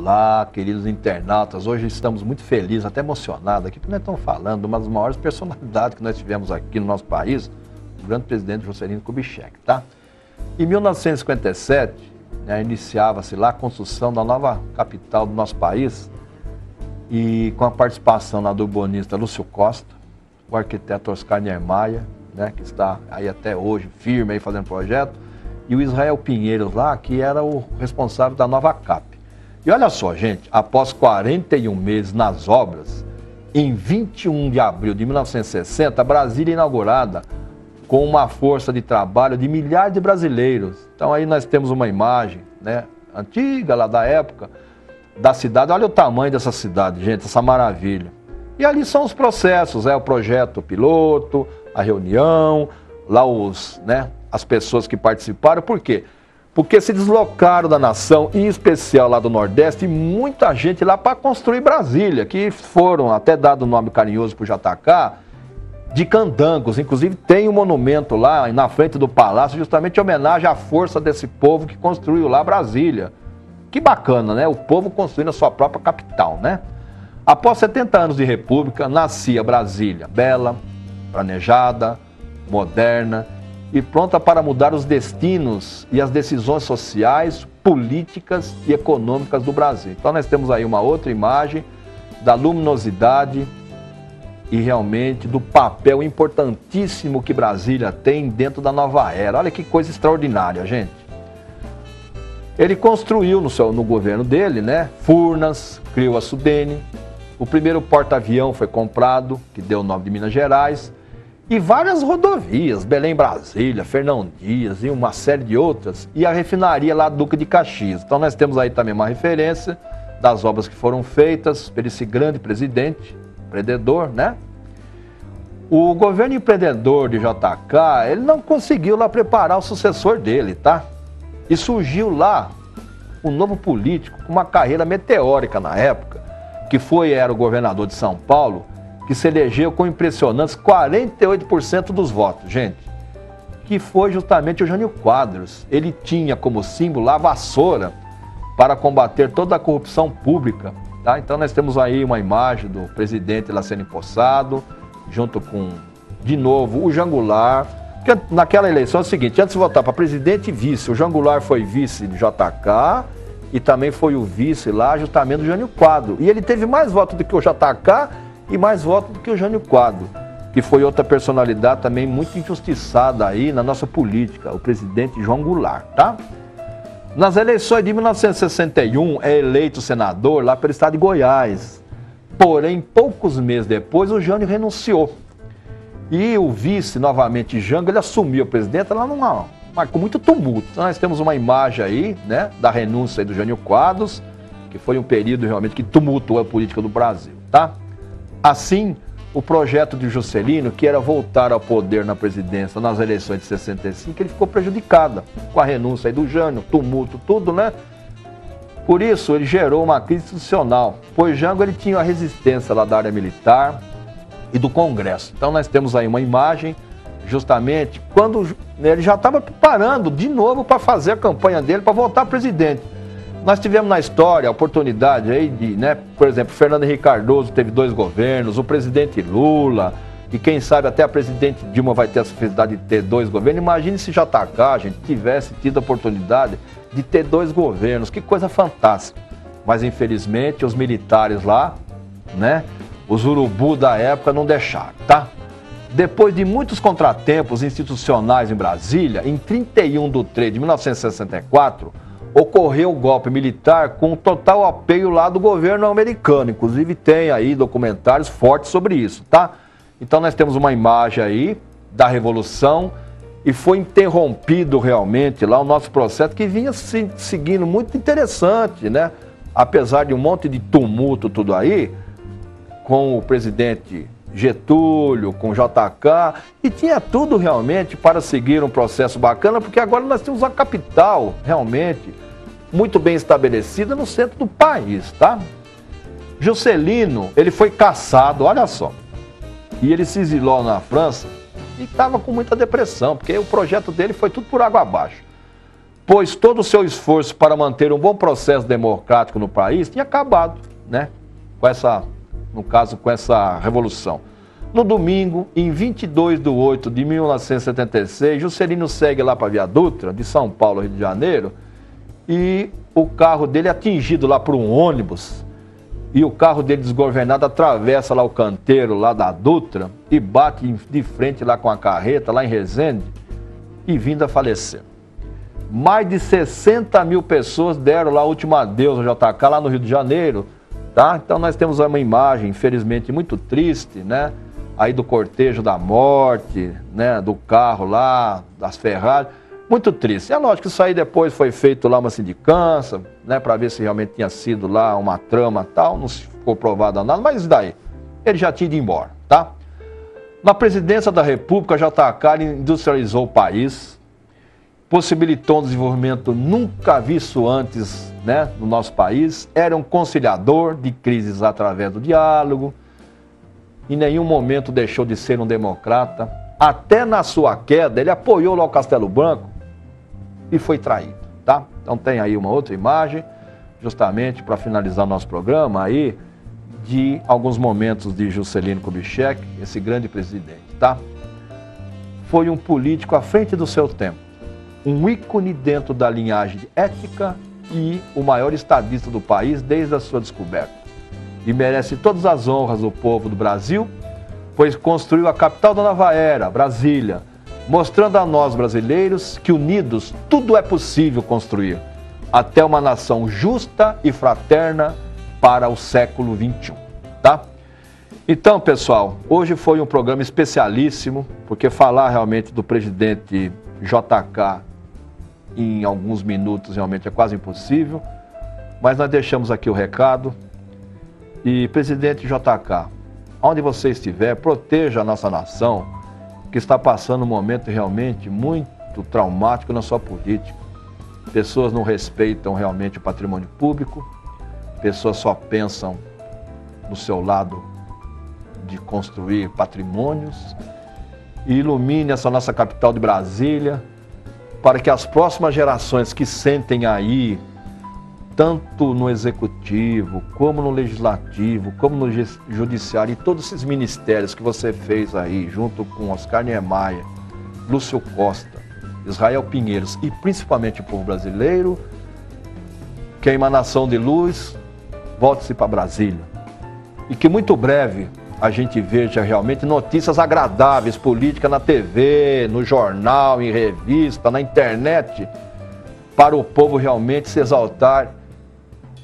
Olá, queridos internautas, hoje estamos muito felizes, até emocionados aqui, porque nós estamos falando de uma das maiores personalidades que nós tivemos aqui no nosso país, o grande presidente Juscelino Kubitschek, tá? Em 1957, iniciava-se lá a construção da nova capital do nosso país, e com a participação lá do urbanista Lúcio Costa, o arquiteto Oscar Niemeyer, que está aí até hoje, firme aí fazendo projeto, e o Israel Pinheiros lá, que era o responsável da nova CAP. E olha só, gente, após 41 meses nas obras, em 21 de abril de 1960, Brasília é inaugurada com uma força de trabalho de milhares de brasileiros. Então aí nós temos uma imagem, antiga lá da época, da cidade. Olha o tamanho dessa cidade, gente, essa maravilha. E ali são os processos, o projeto piloto, a reunião, lá as pessoas que participaram. Por quê? Porque se deslocaram da nação, em especial lá do Nordeste, e muita gente lá para construir Brasília, que foram até dado o nome carinhoso para o JK, de candangos. Inclusive tem um monumento lá na frente do palácio, justamente em homenagem à força desse povo que construiu lá Brasília. Que bacana, o povo construindo a sua própria capital, Após 70 anos de república, nascia Brasília, bela, planejada, moderna e pronta para mudar os destinos e as decisões sociais, políticas e econômicas do Brasil. Então nós temos aí uma outra imagem da luminosidade e realmente do papel importantíssimo que Brasília tem dentro da nova era. Olha que coisa extraordinária, gente. Ele construiu no governo dele, Furnas, criou a Sudene, o primeiro porta-avião foi comprado, que deu o nome de Minas Gerais, e várias rodovias, Belém-Brasília, Fernão Dias e uma série de outras, e a refinaria lá Duque de Caxias. Então nós temos aí também uma referência das obras que foram feitas por esse grande presidente, empreendedor, O governo empreendedor de JK, ele não conseguiu lá preparar o sucessor dele, E surgiu lá um novo político com uma carreira meteórica na época, que era o governador de São Paulo, que se elegeu com impressionantes 48% dos votos, gente, que foi justamente o Jânio Quadros. Ele tinha como símbolo a vassoura para combater toda a corrupção pública, Então nós temos aí uma imagem do presidente lá sendo empossado, junto com, de novo, o Jean Goulart, porque naquela eleição é o seguinte, antes de votar para presidente e vice, o Jean Goulart foi vice de JK e também foi o vice lá justamente do Jânio Quadros. E ele teve mais votos do que o JK e mais votos do que o Jânio Quadros, que foi outra personalidade também muito injustiçada aí na nossa política, o presidente João Goulart, Nas eleições de 1961 é eleito senador lá pelo estado de Goiás. Porém, poucos meses depois, o Jânio renunciou. E o vice, novamente, Jango, ele assumiu a presidência lá com muito tumulto. Então, nós temos uma imagem aí, da renúncia aí do Jânio Quadros, que foi um período realmente que tumultuou a política do Brasil, Assim, o projeto de Juscelino, que era voltar ao poder na presidência nas eleições de 65, ele ficou prejudicado com a renúncia aí do Jânio, tumulto, tudo, Por isso, ele gerou uma crise institucional, pois Jango ele tinha a resistência lá da área militar e do Congresso. Então nós temos aí uma imagem, justamente, quando ele já estava preparando de novo para fazer a campanha dele para voltar presidente. Nós tivemos na história a oportunidade aí de, por exemplo, Fernando Henrique Cardoso teve 2 governos, o presidente Lula, e quem sabe até a presidente Dilma vai ter a felicidade de ter 2 governos. Imagine se JK, gente, tivesse tido a oportunidade de ter 2 governos, que coisa fantástica. Mas infelizmente os militares lá, os urubu da época não deixaram, Depois de muitos contratempos institucionais em Brasília, em 31 de 3 de 1964, ocorreu o golpe militar com total apoio lá do governo americano. Inclusive tem aí documentários fortes sobre isso, Então nós temos uma imagem aí da Revolução e foi interrompido realmente lá o nosso processo que vinha seguindo muito interessante, Apesar de um monte de tumulto tudo aí, com o presidente Getúlio, com JK, e tinha tudo realmente para seguir um processo bacana, porque agora nós temos uma capital realmente muito bem estabelecida no centro do país, Juscelino, ele foi cassado, olha só, e ele se exilou na França e estava com muita depressão, porque o projeto dele foi tudo por água abaixo. pois todo o seu esforço para manter um bom processo democrático no país tinha acabado, né? No caso, com essa revolução. No domingo, em 22/8/1976, Juscelino segue lá para a Via Dutra, de São Paulo, Rio de Janeiro, e o carro dele é atingido lá por um ônibus, e o carro dele desgovernado atravessa lá o canteiro lá da Dutra e bate de frente lá com a carreta, lá em Resende, e vindo a falecer. Mais de 60 mil pessoas deram lá o último adeus ao JK lá no Rio de Janeiro, tá? Então nós temos uma imagem, infelizmente, muito triste, né? Aí do cortejo da morte, né? Do carro lá, das Ferrari, muito triste. É lógico que isso aí depois foi feito lá uma sindicância, né? Para ver se realmente tinha sido lá uma trama e tal, não ficou provado nada, mas isso daí, ele já tinha ido embora, tá? Na presidência da República, JK industrializou o país, possibilitou um desenvolvimento nunca visto antes, né, no nosso país, era um conciliador de crises através do diálogo, em nenhum momento deixou de ser um democrata, até na sua queda ele apoiou lá o Castelo Branco e foi traído, tá? Então tem aí uma outra imagem, justamente para finalizar o nosso programa aí, de alguns momentos de Juscelino Kubitschek, esse grande presidente, tá? Foi um político à frente do seu tempo, um ícone dentro da linhagem ética e o maior estadista do país desde a sua descoberta. E merece todas as honras do povo do Brasil, pois construiu a capital da nova era, Brasília, mostrando a nós brasileiros que unidos tudo é possível construir, até uma nação justa e fraterna para o século XXI, tá? Então, pessoal, hoje foi um programa especialíssimo, porque falar realmente do presidente JK em alguns minutos realmente é quase impossível, mas nós deixamos aqui o recado. E, presidente JK, onde você estiver, proteja a nossa nação, que está passando um momento realmente muito traumático na sua política. Pessoas não respeitam realmente o patrimônio público, pessoas só pensam no seu lado de construir patrimônios. E ilumine essa nossa capital de Brasília, para que as próximas gerações que sentem aí, tanto no executivo, como no legislativo, como no judiciário, e todos esses ministérios que você fez aí, junto com Oscar Niemeyer, Lúcio Costa, Israel Pinheiros e principalmente o povo brasileiro, que a emanação de luz volte-se para Brasília. E que muito breve a gente veja realmente notícias agradáveis, política na TV, no jornal, em revista, na internet, para o povo realmente se exaltar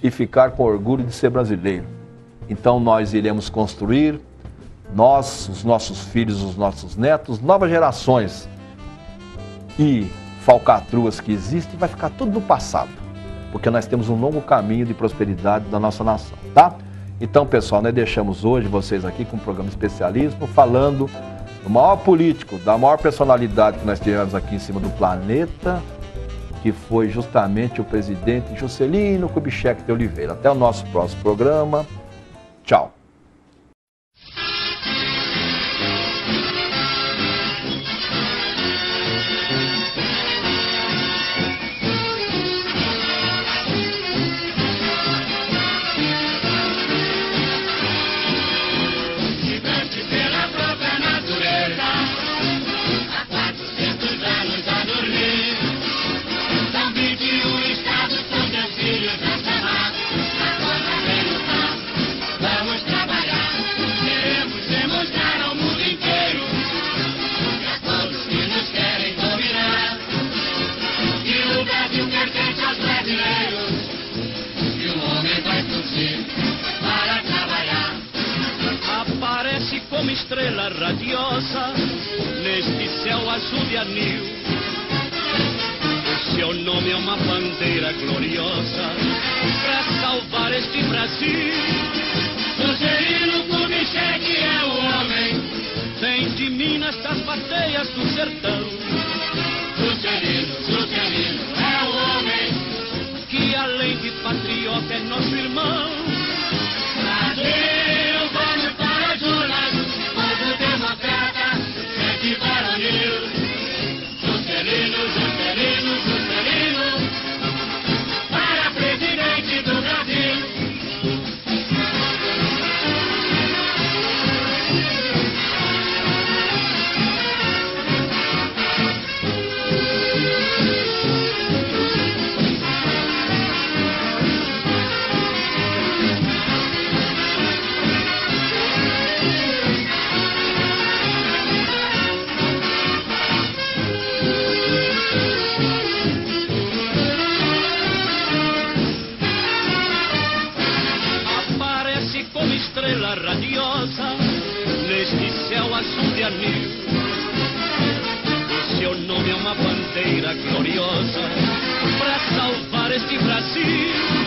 e ficar com orgulho de ser brasileiro. Então nós iremos construir, nós, os nossos filhos, os nossos netos, novas gerações, e falcatruas que existem, vai ficar tudo no passado, porque nós temos um longo caminho de prosperidade da nossa nação, tá? Então, pessoal, nós deixamos hoje vocês aqui com um programa especialíssimo, falando do maior político, da maior personalidade que nós tivemos aqui em cima do planeta, que foi justamente o presidente Juscelino Kubitschek de Oliveira. Até o nosso próximo programa. Tchau. Como estrela radiosa neste céu azul de anil, o seu nome é uma bandeira gloriosa para salvar este Brasil. Juscelino Kubitschek é o homem, vem de Minas, das bateias do sertão. Juscelino é o homem que além de patriota é nosso irmão. Brasil, vamos para as urnas, povo democrata, sempre varonil. Juscelino, Juscelino, Juscelino. bandeira gloriosa para salvar este Brasil.